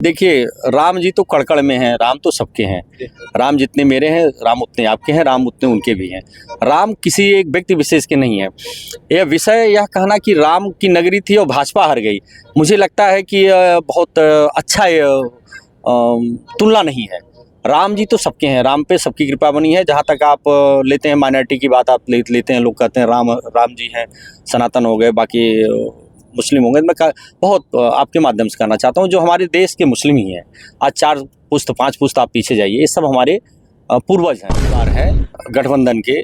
देखिए, राम जी तो कण-कण में हैं, राम तो सबके हैं। राम जितने मेरे हैं, राम उतने आपके हैं, राम उतने उनके भी हैं। राम किसी एक व्यक्ति विशेष के नहीं है। यह विषय यह कहना कि राम की नगरी थी और भाजपा हार गई, मुझे लगता है कि बहुत अच्छा तुलना नहीं है। राम जी तो सबके हैं, राम पे सबकी कृपा बनी है। जहाँ तक आप लेते हैं माइनॉरिटी की बात, आप लेते हैं, लोग कहते हैं राम जी हैं, सनातन हो गए, बाकी मुस्लिम होंगे। मैं बहुत आपके माध्यम से कहना चाहता हूँ, जो हमारे देश के मुस्लिम ही हैं, आज 4 पुश्त 5 पुश्त आप पीछे जाइए, ये सब हमारे पूर्वज हैं। परिवार है गठबंधन के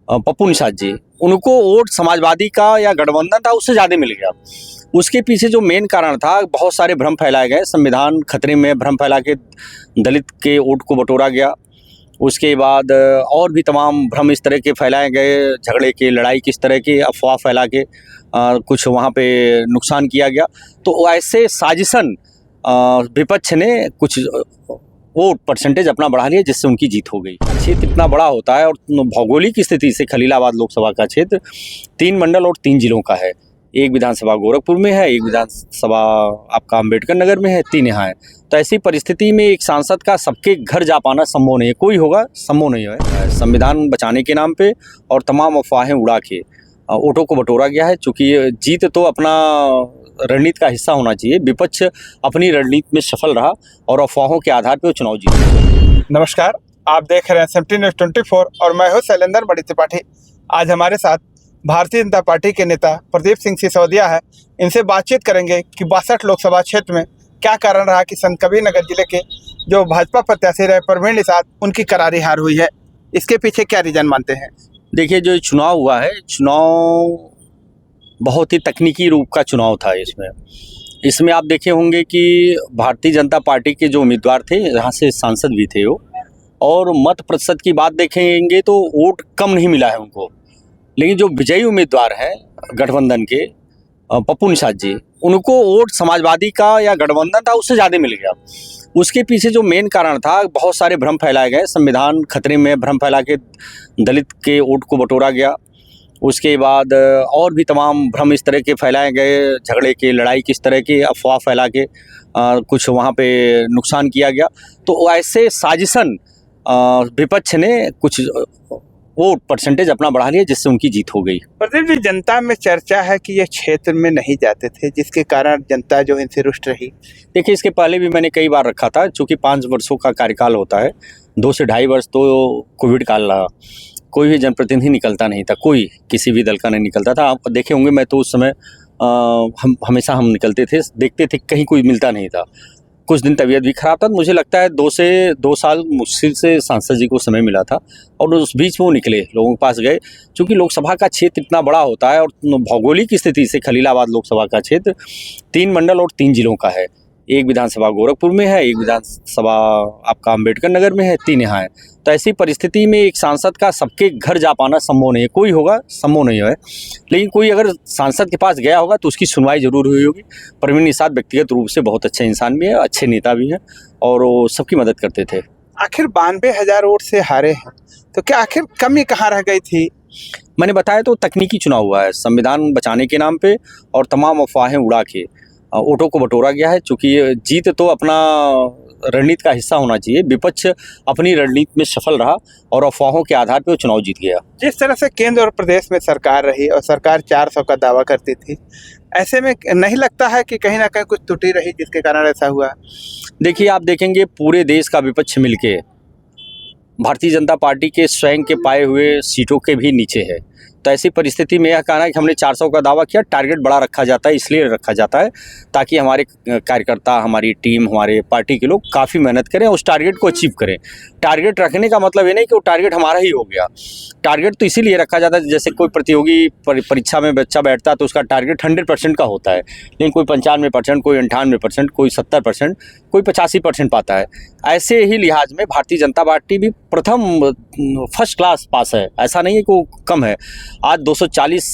पप्पू निषाद जी, उनको वोट समाजवादी का या गठबंधन था उससे ज़्यादा मिल गया। उसके पीछे जो मेन कारण था, बहुत सारे भ्रम फैलाए गए, संविधान खतरे में भ्रम फैला के दलित के वोट को बटोरा गया। उसके बाद और भी तमाम भ्रम इस तरह के फैलाए गए, झगड़े के, लड़ाई किस तरह के अफवाह फैला के कुछ वहाँ पे नुकसान किया गया। तो ऐसे साजिशन विपक्ष ने कुछ वोट परसेंटेज अपना बढ़ा लिया, जिससे उनकी जीत हो गई। क्षेत्र इतना बड़ा होता है और भौगोलिक स्थिति से खलीलाबाद लोकसभा का क्षेत्र 3 मंडल और 3 जिलों का है। एक विधानसभा गोरखपुर में है, एक विधानसभा आपका अम्बेडकर नगर में है, 3 यहाँ है। तो ऐसी परिस्थिति में एक सांसद का सबके घर जा पाना संभव नहीं है, कोई होगा संभव नहीं है। संविधान बचाने के नाम पे और तमाम अफवाहें उड़ा के वोटों को बटोरा गया है। चूँकि जीत तो अपना रणनीति का हिस्सा होना चाहिए, विपक्ष अपनी रणनीति में सफल रहा और अफवाहों के आधार पर चुनाव जीता। नमस्कार, आप देख रहे हैं 17 न्यूज़ 24 और मैं हूं शैलेंद्र बड़ी त्रिपाठी। आज हमारे साथ भारतीय जनता पार्टी के नेता प्रदीप सिंह सिसोदिया है। इनसे बातचीत करेंगे कि 62 लोकसभा क्षेत्र में क्या कारण रहा कि संत कबीर नगर जिले के जो भाजपा प्रत्याशी रहे प्रवीण निषाद, उनकी करारी हार हुई है। इसके पीछे क्या रीजन मानते हैं? देखिए, जो चुनाव हुआ है, चुनाव बहुत ही तकनीकी रूप का चुनाव था। इसमें आप देखे होंगे कि भारतीय जनता पार्टी के जो उम्मीदवार थे, यहाँ से सांसद भी थे वो, और मत प्रतिशत की बात देखेंगे तो वोट कम नहीं मिला है उनको। लेकिन जो विजयी उम्मीदवार हैं गठबंधन के पप्पू निषाद जी, उनको वोट समाजवादी का या गठबंधन था उससे ज़्यादा मिल गया। उसके पीछे जो मेन कारण था, बहुत सारे भ्रम फैलाए गए, संविधान खतरे में भ्रम फैला के दलित के वोट को बटोरा गया। उसके बाद और भी तमाम भ्रम इस तरह के फैलाए गए, झगड़े के, लड़ाई किस तरह के अफवाह फैला के कुछ वहाँ पे नुकसान किया गया। तो ऐसे साजिशन विपक्ष ने कुछ वोट परसेंटेज अपना बढ़ा लिया, जिससे उनकी जीत हो गई। प्रदीप जी, जनता में चर्चा है कि ये क्षेत्र में नहीं जाते थे, जिसके कारण जनता जो इनसे रुष्ट रही। देखिए, इसके पहले भी मैंने कई बार रखा था, चूँकि 5 वर्षों का कार्यकाल होता है, 2 से ढाई वर्ष तो कोविड काल रहा, कोई भी जनप्रतिनिधि निकलता नहीं था, कोई किसी भी दल का नहीं निकलता था। आप देखे होंगे, मैं तो उस समय हमेशा हम निकलते थे, देखते थे, कहीं कोई मिलता नहीं था। कुछ दिन तबीयत भी खराब था, मुझे लगता है 2 साल मुश्किल से सांसद जी को समय मिला था, और उस बीच में वो निकले, लोगों के पास गए। चूँकि लोकसभा का क्षेत्र इतना बड़ा होता है और भौगोलिक स्थिति से खलीलाबाद लोकसभा का क्षेत्र 3 मंडल और 3 जिलों का है। एक विधानसभा गोरखपुर में है, एक विधानसभा आपका अम्बेडकर नगर में है, 3 यहाँ है। तो ऐसी परिस्थिति में एक सांसद का सबके घर जा पाना संभव नहीं है, कोई होगा संभव नहीं है। लेकिन कोई अगर सांसद के पास गया होगा तो उसकी सुनवाई जरूर हुई होगी। प्रवीण निषाद व्यक्तिगत रूप से बहुत अच्छे इंसान भी है, अच्छे नेता भी हैं, और वो सबकी मदद करते थे। आखिर 92,000 वोट से हारे हैं, तो क्या आखिर कमी कहाँ रह गई थी? मैंने बताया तो तकनीकी चुनाव हुआ है, संविधान बचाने के नाम पे और तमाम अफवाहें उड़ा के वोटों को बटोरा गया है। चूँकि जीत तो अपना रणनीति का हिस्सा होना चाहिए, विपक्ष अपनी रणनीति में सफल रहा और अफवाहों के आधार पर चुनाव जीत गया। जिस तरह से केंद्र और प्रदेश में सरकार रही और सरकार 400 का दावा करती थी, ऐसे में नहीं लगता है कि कहीं ना कहीं कुछ त्रुटि रही जिसके कारण ऐसा हुआ? देखिए, आप देखेंगे पूरे देश का विपक्ष मिलके भारतीय जनता पार्टी के स्वयं के पाए हुए सीटों के भी नीचे है। तो ऐसी परिस्थिति में यह कहना है कि हमने 400 का दावा किया, टारगेट बड़ा रखा जाता है, इसलिए रखा जाता है ताकि हमारे कार्यकर्ता, हमारी टीम, हमारे पार्टी के लोग काफ़ी मेहनत करें, उस टारगेट को अचीव करें। टारगेट रखने का मतलब ये नहीं कि वो टारगेट हमारा ही हो गया। टारगेट तो इसीलिए रखा जाता है, जैसे कोई प्रतियोगी परीक्षा में बच्चा बैठता है तो उसका टारगेट 100% का होता है, लेकिन कोई 95%, कोई 98%, कोई 70%, कोई 85% पाता है। ऐसे ही लिहाज में भारतीय जनता पार्टी भी प्रथम फर्स्ट क्लास पास है, ऐसा नहीं है कि वो कम है। आज 240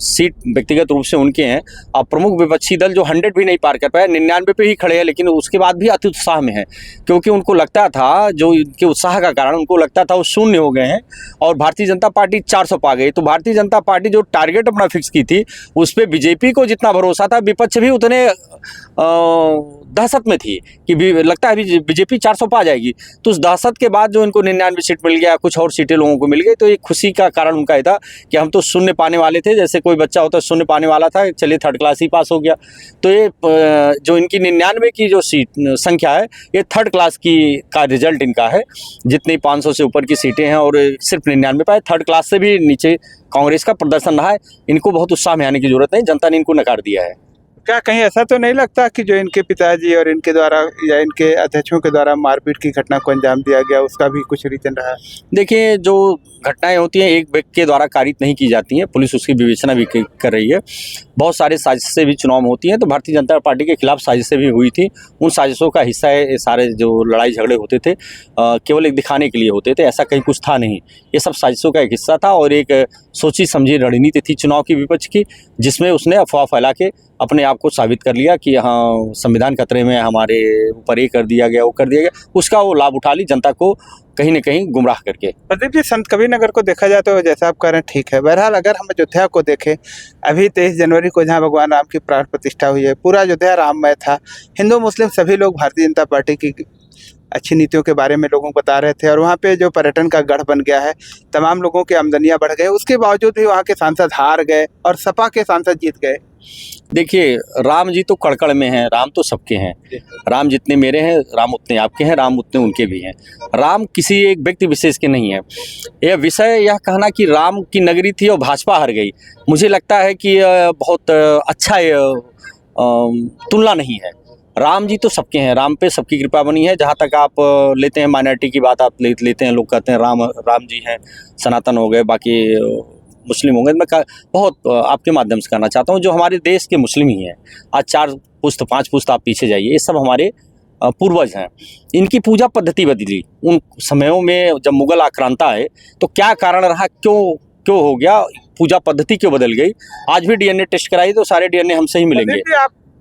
सीट व्यक्तिगत रूप से उनके हैं। और प्रमुख विपक्षी दल जो 100 भी नहीं पार कर पाया, 99 पे ही खड़े हैं, लेकिन उसके बाद भी अति उत्साह में है, क्योंकि उनको लगता था, जो इनके उत्साह का कारण उनको लगता था वो शून्य हो गए हैं और भारतीय जनता पार्टी 400 पा गई। तो भारतीय जनता पार्टी जो टारगेट अपना फिक्स की थी, उस पर बीजेपी को जितना भरोसा था, विपक्ष भी उतने दहशत में थी कि लगता है बीजेपी 400 पा जाएगी। तो उस दहशत के बाद जो इनको 99 सीट मिल गया, कुछ और सीटें लोगों को मिल गई, तो एक खुशी का कारण उनका ये था कि हम तो शून्य पाने वाले थे, जैसे कोई बच्चा होता है शून्य पाने वाला था, चलिए थर्ड क्लास ही पास हो गया। तो ये जो इनकी 99 की जो सीट संख्या है, ये थर्ड क्लास की का रिजल्ट इनका है। जितनी 500 से ऊपर की सीटें हैं और सिर्फ 99 पाए, थर्ड क्लास से भी नीचे कांग्रेस का प्रदर्शन रहा है। इनको बहुत उत्साह में आने की जरूरत नहीं, जनता ने इनको नकार दिया है। क्या कहीं ऐसा तो नहीं लगता कि जो इनके पिताजी और इनके द्वारा या इनके अध्यक्षों के द्वारा मारपीट की घटना को अंजाम दिया गया, उसका भी कुछ रीजन रहा? देखिए, जो घटनाएं होती हैं एक व्यक्ति के द्वारा कारित नहीं की जाती हैं, पुलिस उसकी विवेचना भी कर रही है। बहुत सारे साजिशें भी चुनाव में होती हैं, तो भारतीय जनता पार्टी के खिलाफ साजिशें भी हुई थी। उन साजिशों का हिस्सा है ये सारे जो लड़ाई झगड़े होते थे, केवल एक दिखाने के लिए होते थे, ऐसा कहीं कुछ था नहीं। ये सब साजिशों का एक हिस्सा था और एक सोची समझी रणनीति थी चुनाव की विपक्ष की, जिसमें उसने अफवाह फैला के अपने आप को साबित कर लिया कि हाँ संविधान खतरे में, हमारे ऊपर ये कर दिया गया, वो कर दिया गया। उसका वो लाभ उठा ली, जनता को कहीं न कहीं गुमराह करके। प्रदीप जी, संत कबीरनगर को देखा जाए तो जैसा आप कह रहे हैं ठीक है। बहरहाल अगर हम अयोध्या को देखें, अभी 23 जनवरी को जहां भगवान राम की प्राण प्रतिष्ठा हुई है, पूरा अयोध्या राममय था। हिंदू मुस्लिम सभी लोग भारतीय जनता पार्टी की अच्छी नीतियों के बारे में लोगों को बता रहे थे और वहाँ पे जो पर्यटन का गढ़ बन गया है, तमाम लोगों की आमदनियाँ बढ़ गई। उसके बावजूद भी वहाँ के सांसद हार गए और सपा के सांसद जीत गए। देखिए, राम जी तो कड़कड़ में हैं, राम तो सबके हैं। राम जितने मेरे हैं, राम उतने आपके हैं, राम उतने उनके भी हैं। राम किसी एक व्यक्ति विशेष के नहीं है। यह विषय यह कहना कि राम की नगरी थी और भाजपा हार गई, मुझे लगता है कि बहुत अच्छा तुलना नहीं है। राम जी तो सबके हैं, राम पे सबकी कृपा बनी है। जहाँ तक आप लेते हैं माइनॉरिटी की बात, आप लेते हैं, लोग कहते हैं राम जी हैं, सनातन हो गए, बाकी मुस्लिम होंगे। मैं बहुत आपके माध्यम से कहना चाहता हूँ, जो हमारे देश के मुस्लिम ही हैं, आज 4 पुश्त 5 पुश्त आप पीछे जाइए, ये सब हमारे पूर्वज हैं। इनकी पूजा पद्धति बदली उन समयों में जब मुगल आक्रांता आए, तो क्या कारण रहा, क्यों हो गया, पूजा पद्धति क्यों बदल गई। आज भी डीएनए टेस्ट कराई तो सारे डीएनए हमसे ही मिलेंगे।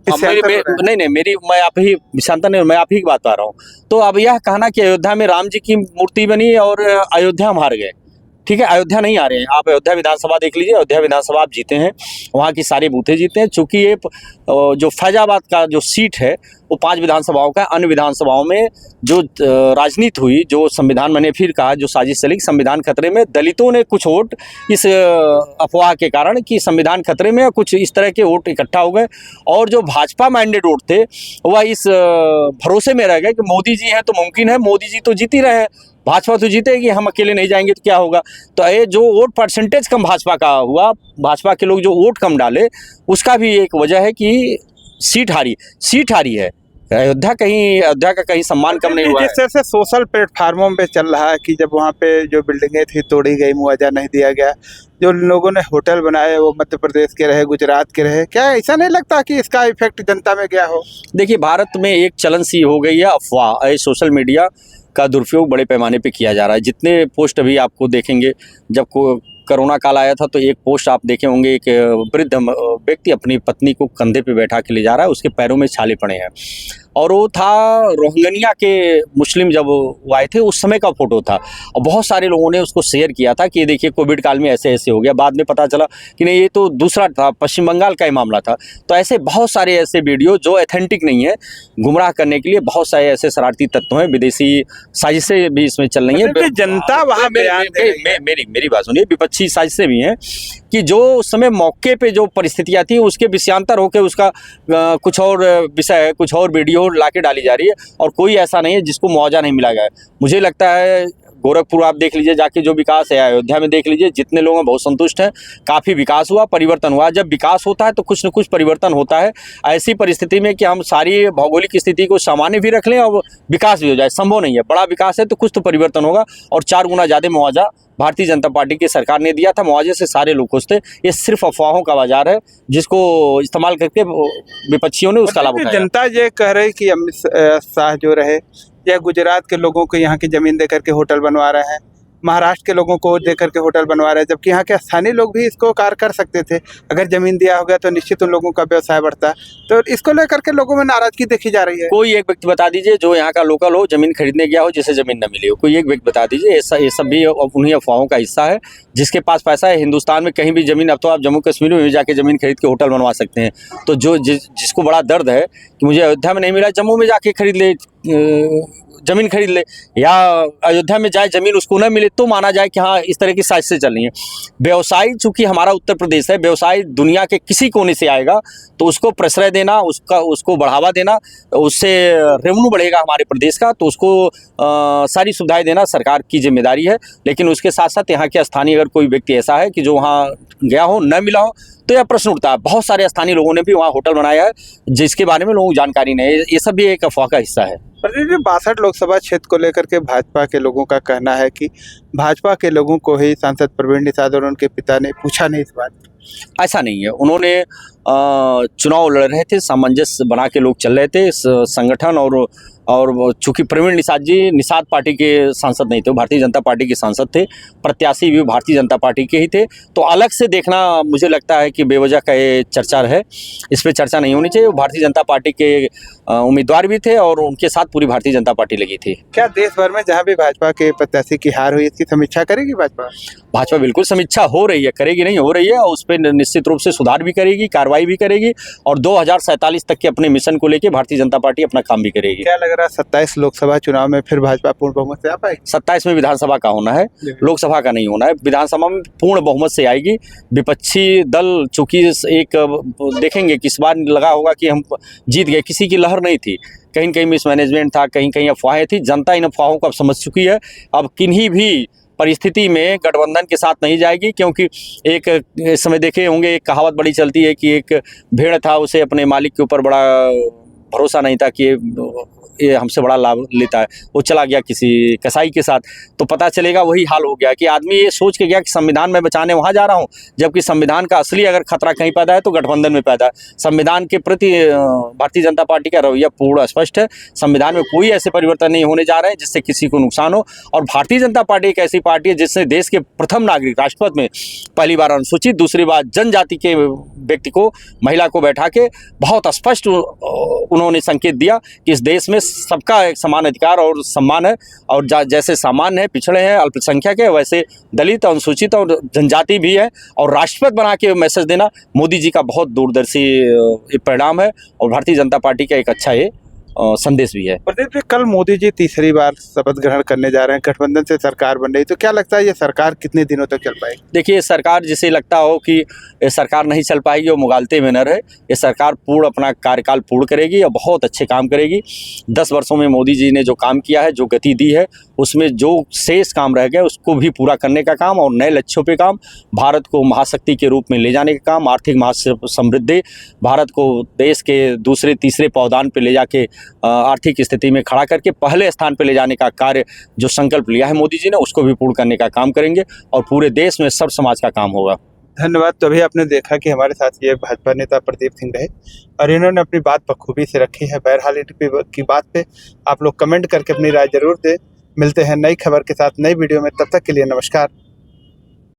मैं आप ही विशांता नहीं, मैं आप ही की बात कर रहा हूँ। तो अब यह कहना कि अयोध्या में राम जी की मूर्ति बनी और अयोध्या हम हार गए, ठीक है, अयोध्या नहीं आ रहे हैं। आप अयोध्या विधानसभा देख लीजिए, अयोध्या विधानसभा आप जीते हैं, वहाँ की सारी बूथें जीते हैं। चूँकि ये जो फैजाबाद का जो सीट है वो 5 विधानसभाओं का, अन्य विधानसभाओं में जो राजनीति हुई, जो संविधान, मैंने फिर कहा, जो साजिश चली, संविधान खतरे में, दलितों ने कुछ वोट इस अफवाह के कारण कि संविधान खतरे में, कुछ इस तरह के वोट इकट्ठा हो गए। और जो भाजपा माइंडेड वोट थे वह इस भरोसे में रह गए कि मोदी जी हैं तो मुमकिन है, मोदी जी तो जीत ही रहे हैं, भाजपा तो जीतेगी, हम अकेले नहीं जाएंगे तो क्या होगा। तो ये जो वोट परसेंटेज कम भाजपा का हुआ, भाजपा के लोग जो वोट कम डाले, उसका भी एक वजह है कि सीट हारी है। अयोध्या का कहीं सम्मान कम नहीं हुआ है। जिस तरह से सोशल प्लेटफार्मों पे चल रहा है कि जब वहाँ पे जो बिल्डिंगें थी तोड़ी गई, मुआवजा नहीं दिया गया, जो लोगों ने होटल बनाए वो मध्य प्रदेश के रहे, गुजरात के रहे, क्या ऐसा नहीं लगता कि इसका इफेक्ट जनता में गया हो? देखिए, भारत में एक चलन सी हो गई है अफवाह, सोशल मीडिया का दुरुपयोग बड़े पैमाने पे किया जा रहा है। जितने पोस्ट अभी आपको देखेंगे, जब कोरोना काल आया था तो एक पोस्ट आप देखे होंगे, एक वृद्ध व्यक्ति अपनी पत्नी को कंधे पे बैठा के ले जा रहा है, उसके पैरों में छाले पड़े हैं, और वो था रोहिंग्या के मुस्लिम, जब वो आए थे उस समय का फोटो था। और बहुत सारे लोगों ने उसको शेयर किया था कि ये देखिए कोविड काल में ऐसे ऐसे हो गया। बाद में पता चला कि नहीं, ये तो दूसरा था, पश्चिम बंगाल का ही मामला था। तो ऐसे बहुत सारे ऐसे वीडियो जो ऑथेंटिक नहीं है, गुमराह करने के लिए बहुत सारे ऐसे शरारती तत्व हैं, विदेशी साजिशें भी इसमें चल रही हैं। जनता वहाँ मेरी बात सुनिए, विपक्षी साजिशें भी हैं कि जो उस समय मौके पे जो परिस्थितियाँ थी उसके विषयांतर होकर उसका कुछ और विषय, कुछ और वीडियो लाके डाली जा रही है, और कोई ऐसा नहीं है जिसको मुआवजा नहीं मिला गया है। मुझे लगता है गोरखपुर आप देख लीजिए जाके, जो विकास है, अयोध्या में देख लीजिए, जितने लोग हैं बहुत संतुष्ट हैं, काफ़ी विकास हुआ, परिवर्तन हुआ। जब विकास होता है तो कुछ न कुछ परिवर्तन होता है। ऐसी परिस्थिति में कि हम सारी भौगोलिक स्थिति को सामान्य भी रख लें और विकास भी हो जाए, संभव नहीं है। बड़ा विकास है तो कुछ तो परिवर्तन होगा, और 4 गुना ज़्यादा मुआवजा भारतीय जनता पार्टी की सरकार ने दिया था। मुआवजे से सारे लोग खुश थे। ये सिर्फ अफवाहों का बाजार है, जिसको इस्तेमाल करके विपक्षियों ने उसका लाभ उठाया। जनता ये कह रही कि अमित शाह जो रहे, या गुजरात के लोगों को यहाँ की ज़मीन दे करके होटल बनवा रहे हैं, महाराष्ट्र के लोगों को दे करके होटल बनवा रहे हैं, जबकि यहाँ के स्थानीय लोग भी इसको कार्य कर सकते थे। अगर जमीन दिया हो गया तो निश्चित उन लोगों का व्यवसाय बढ़ता। तो इसको लेकर के लोगों में नाराजगी देखी जा रही है। कोई एक व्यक्ति बता दीजिए जो यहाँ का लोकल हो, जमीन खरीदने गया हो, जिसे जमीन न मिली हो, कोई एक व्यक्ति बता दीजिए। ऐसा ये सब भी उन्हीं अफवाहों का हिस्सा है। जिसके पास पैसा है हिंदुस्तान में कहीं भी जमीन, अब तो आप जम्मू कश्मीर में भी जाके जमीन खरीद के होटल बनवा सकते हैं। तो जिसको बड़ा दर्द है कि मुझे अयोध्या में नहीं मिला, जम्मू में जाके खरीद ले, जमीन खरीद ले, या अयोध्या में जाए जमीन उसको न मिले तो माना जाए कि हाँ इस तरह की साजिशें चल रही हैं। व्यवसाय चूंकि हमारा उत्तर प्रदेश है, व्यवसाय दुनिया के किसी कोने से आएगा तो उसको प्रश्रय देना, उसको बढ़ावा देना, उससे रेवेन्यू बढ़ेगा हमारे प्रदेश का, तो उसको सारी सुविधाएं देना सरकार की जिम्मेदारी है। लेकिन उसके साथ साथ यहाँ के स्थानीय अगर कोई व्यक्ति ऐसा है कि जो वहाँ गया हो न मिला हो तो यह प्रश्न उठता है। बहुत सारे स्थानीय लोगों ने भी वहाँ होटल बनाया है जिसके बारे में लोगों को जानकारी नहीं है। ये सब भी एक अफवाह का हिस्सा है। प्रदीप जी, 62 लोकसभा क्षेत्र को लेकर के भाजपा के लोगों का कहना है कि भाजपा के लोगों को ही सांसद प्रवीण निषाद और उनके पिता ने पूछा नहीं इस बात। ऐसा नहीं है। उन्होंने चुनाव लड़ रहे थे, सामंजस्य बना के लोग चल रहे थे संगठन, और चूंकि प्रवीण निषाद पार्टी के सांसद नहीं थे, वो भारतीय जनता पार्टी के सांसद थे, प्रत्याशी भी भारतीय जनता पार्टी के ही थे। तो अलग से देखना मुझे लगता है कि बेवजह का ये चर्चा है, इस पर चर्चा नहीं होनी चाहिए। वो भारतीय जनता पार्टी के उम्मीदवार भी थे और उनके साथ पूरी भारतीय जनता पार्टी लगी थी। क्या देश भर में जहाँ भी भाजपा के प्रत्याशी की हार हुई इसकी समीक्षा करेगी भाजपा? भाजपा बिल्कुल समीक्षा हो रही है, करेगी नहीं, हो रही है, और उस पर निश्चित रूप से सुधार भी करेगी, कार्रवाई भी करेगी, और 2047 तक के अपने मिशन को लेकर भारतीय जनता पार्टी अपना काम भी करेगी। क्या लग रहा है 27 लोकसभा चुनाव में फिर भाजपा पूर्ण बहुमत से आ पाएगी? 27 में विधानसभा का होना है, लोकसभा का नहीं होना है। विधानसभा में पूर्ण बहुमत से आएगी। विपक्षी दल चूंकि एक देखेंगे कि इस बार लगा होगा कि हम जीत गए, किसी की लहर नहीं थी, कहीं कहीं मिसमैनेजमेंट था, कहीं कहीं अफवाहें थी। जनता इन अफवाहों को अब समझ चुकी है। अब किन्हीं भी परिस्थिति में गठबंधन के साथ नहीं जाएगी, क्योंकि एक इस समय देखे होंगे, एक कहावत बड़ी चलती है कि एक भेड़ था, उसे अपने मालिक के ऊपर बड़ा भरोसा नहीं था कि ये हमसे बड़ा लाभ लेता है, वो चला गया किसी कसाई के साथ। तो पता चलेगा वही हाल हो गया कि आदमी ये सोच के गया कि संविधान में बचाने वहाँ जा रहा हूँ, जबकि संविधान का असली अगर खतरा कहीं पैदा है तो गठबंधन में पैदा है। संविधान के प्रति भारतीय जनता पार्टी का रवैया पूर्ण स्पष्ट है। संविधान में कोई ऐसे परिवर्तन नहीं होने जा रहे हैं जिससे किसी को नुकसान हो। और भारतीय जनता पार्टी एक ऐसी पार्टी है जिसने देश के प्रथम नागरिक राष्ट्रपति में पहली बार अनुसूचित, दूसरी बार जनजाति के व्यक्ति को, महिला को बैठा के बहुत स्पष्ट उन्होंने संकेत दिया कि इस देश में सबका एक समान अधिकार और सम्मान है, और जैसे सामान्य है, पिछड़े हैं, अल्पसंख्यक है, वैसे दलित, अनुसूचित और जनजाति भी है। और राष्ट्रपति बना के मैसेज देना मोदी जी का बहुत दूरदर्शी परिणाम है, और भारतीय जनता पार्टी का एक अच्छा ये संदेश भी है। प्रदीप जी, कल मोदी जी तीसरी बार शपथ ग्रहण करने जा रहे हैं, गठबंधन से सरकार बन रही, तो क्या लगता है ये सरकार कितने दिनों तक चल पाएगी? देखिए, सरकार जिसे लगता हो कि ये सरकार नहीं चल पाएगी, वो मुगालते में न रहे। ये सरकार पूर्ण अपना कार्यकाल पूर्ण करेगी और बहुत अच्छे काम करेगी। 10 वर्षों में मोदी जी ने जो काम किया है, जो गति दी है, उसमें जो शेष काम रह गए उसको भी पूरा करने का काम, और नए लक्ष्यों पे काम, भारत को महाशक्ति के रूप में ले जाने का काम, आर्थिक महासमृद्धि, भारत को देश के दूसरे तीसरे पावदान पे ले जाके आर्थिक स्थिति में खड़ा करके पहले स्थान पे ले जाने का कार्य जो संकल्प लिया है मोदी जी ने, उसको भी पूर्ण करने का काम करेंगे, और पूरे देश में सर्व समाज का काम होगा। धन्यवाद। तो अभी आपने देखा कि हमारे साथ ये भाजपा नेता प्रदीप सिंह रहे, और इन्होंने अपनी बात बखूबी से रखी है। बहरहाल की बात पे आप लोग कमेंट करके अपनी राय जरूर दें। मिलते हैं नई खबर के साथ नई वीडियो में, तब तक के लिए नमस्कार।